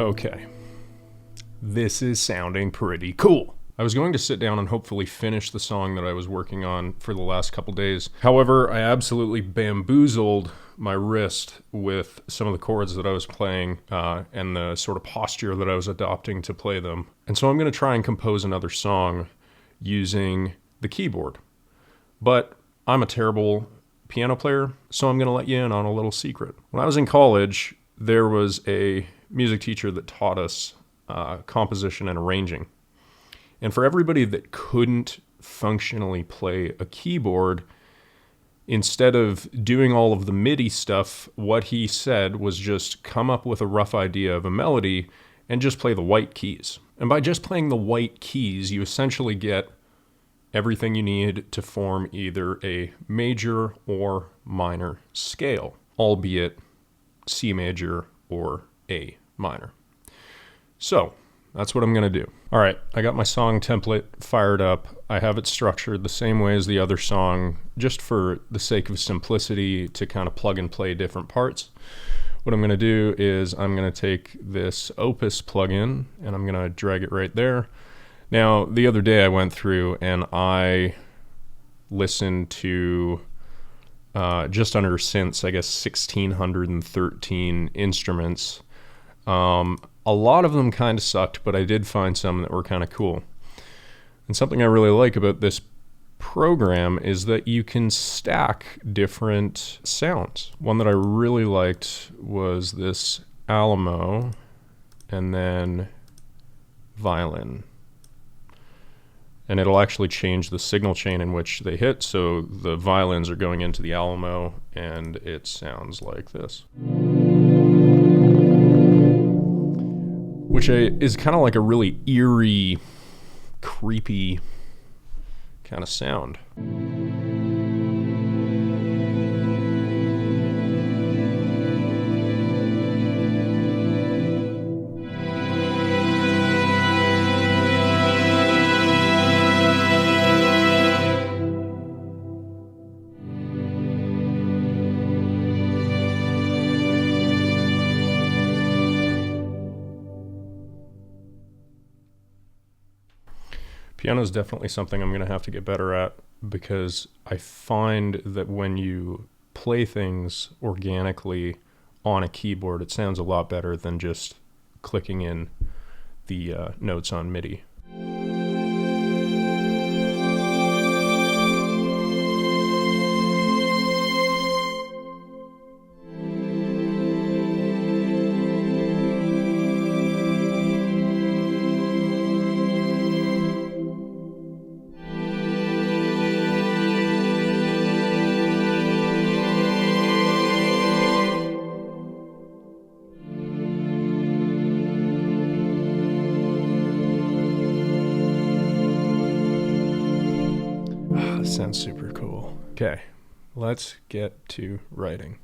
Okay, this is sounding pretty cool. I was going to sit down and hopefully finish the song that I was working on for the last couple days. However, I absolutely bamboozled my wrist with some of the chords that I was playing and the sort of posture that I was adopting to play them. And so I'm going to try and compose another song using the keyboard. But I'm a terrible piano player, so I'm going to let you in on a little secret. When I was in college, there was a music teacher that taught us composition and arranging. And for everybody that couldn't functionally play a keyboard, instead of doing all of the MIDI stuff, what he said was just come up with a rough idea of a melody and just play the white keys. And by just playing the white keys, you essentially get everything you need to form either a major or minor scale, albeit C major or A minor. So that's what I'm going to do. All right, I got my song template fired up. I have it structured the same way as the other song, just for the sake of simplicity to kind of plug and play different parts. What I'm going to do is I'm going to take this Opus plugin and I'm going to drag it right there. Now, the other day I went through and I listened to just under, since I guess 1,613 instruments. A lot of them kind of sucked, but I did find some that were kind of cool. And something I really like about this program is that you can stack different sounds. One that I really liked was this Alamo and then violin. And it'll actually change the signal chain in which they hit, so the violins are going into the Alamo and it sounds like this. Which is kind of like a really eerie, creepy kind of sound. Piano is definitely something I'm going to have to get better at, because I find that when you play things organically on a keyboard, it sounds a lot better than just clicking in the notes on MIDI. Sounds super cool. Okay, let's get to writing.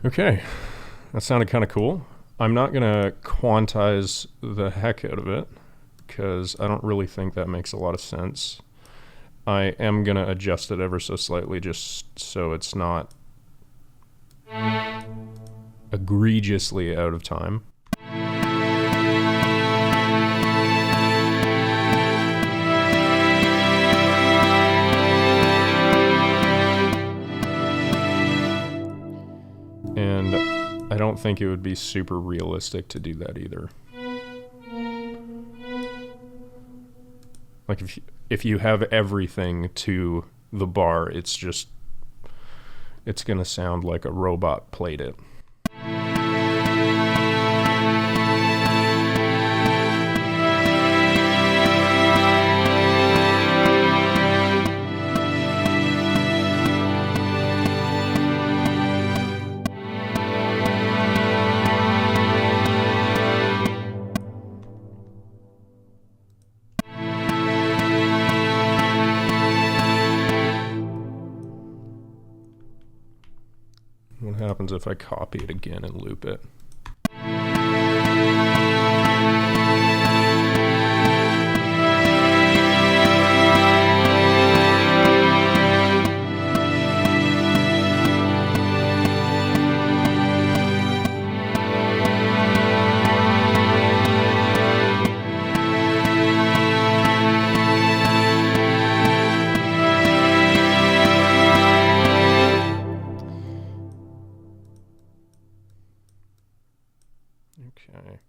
Okay, that sounded kind of cool. I'm not going to quantize the heck out of it because I don't really think that makes a lot of sense. I am going to adjust it ever so slightly just so it's not egregiously out of time. And I don't think it would be super realistic to do that either. Like if you have everything to the bar, it's going to sound like a robot played it. What happens if I copy it again and loop it? Okay.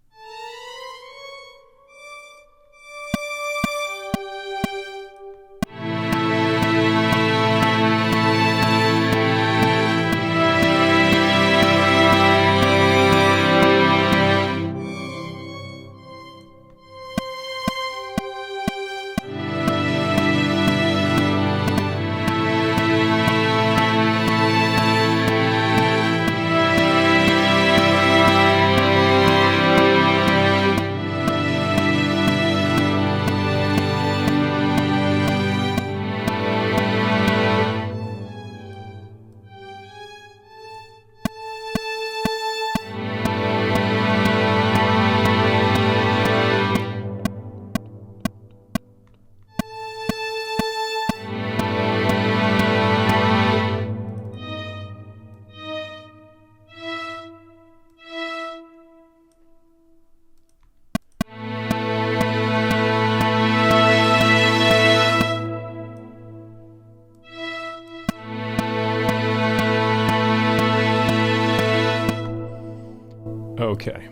Okay,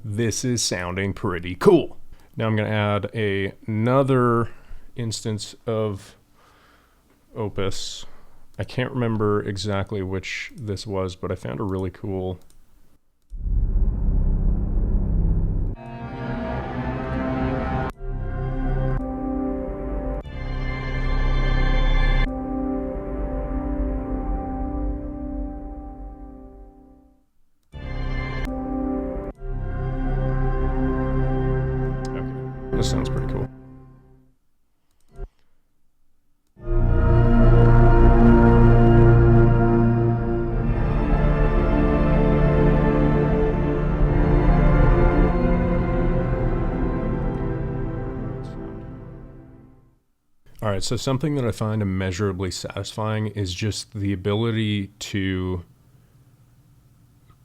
this is sounding pretty cool. Now I'm going to add another instance of Opus. I can't remember exactly which this was, but I found a really cool. This sounds pretty cool. All right, so something that I find immeasurably satisfying is just the ability to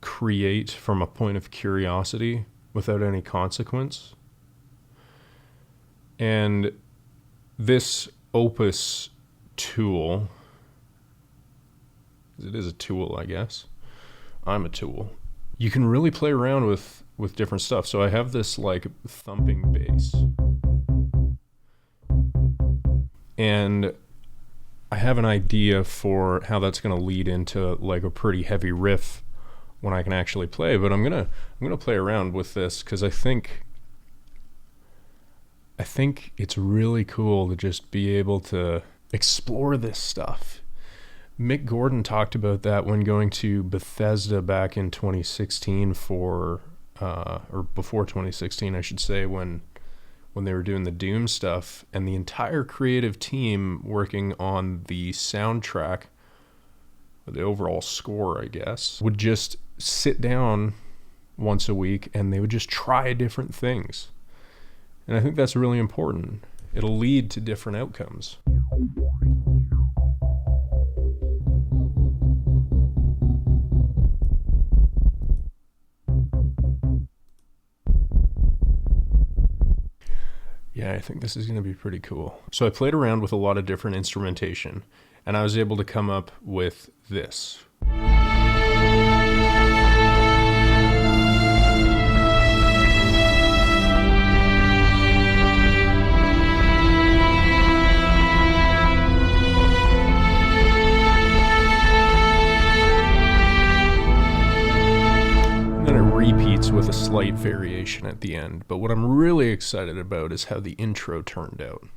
create from a point of curiosity without any consequence. And this Opus tool, it is a tool, I guess. I'm a tool. You can really play around with different stuff. So I have this like thumping bass. And I have an idea for how that's going to lead into like a pretty heavy riff when I can actually play, but I'm going to play around with this cuz I think it's really cool to just be able to explore this stuff. Mick Gordon talked about that when going to Bethesda back in 2016 or before 2016, I should say, when they were doing the Doom stuff, and the entire creative team working on the soundtrack, or the overall score, I guess, would just sit down once a week and they would just try different things. And I think that's really important. It'll lead to different outcomes. Yeah, I think this is going to be pretty cool. So I played around with a lot of different instrumentation, and I was able to come up with this. repeats with a slight variation at the end. But what I'm really excited about is how the intro turned out.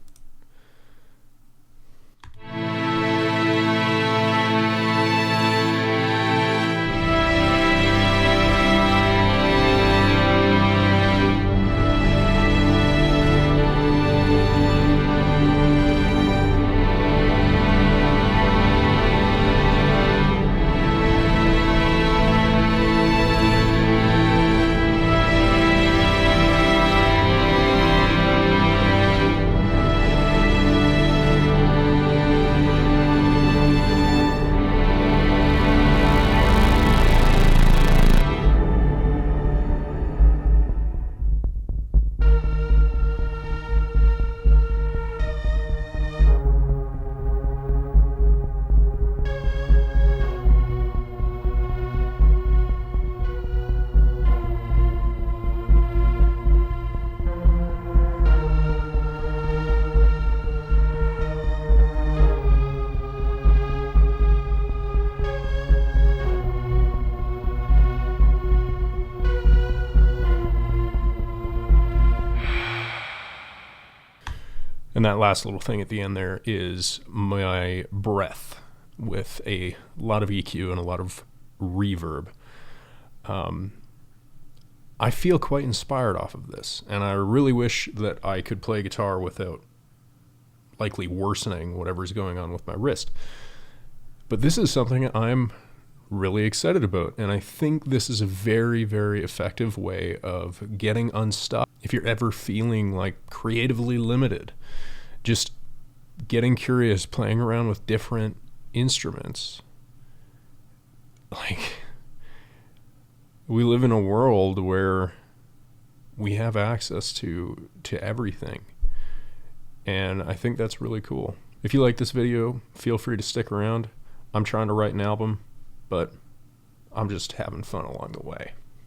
And that last little thing at the end there is my breath with a lot of EQ and a lot of reverb. I feel quite inspired off of this, and I really wish that I could play guitar without likely worsening whatever's going on with my wrist. But this is something I'm really excited about, and I think this is a very, very effective way of getting unstuck. If you're ever feeling like creatively limited, just getting curious, playing around with different instruments. Like, we live in a world where we have access to everything, and I think that's really cool. If you like this video, feel free to stick around. I'm trying to write an album, but I'm just having fun along the way.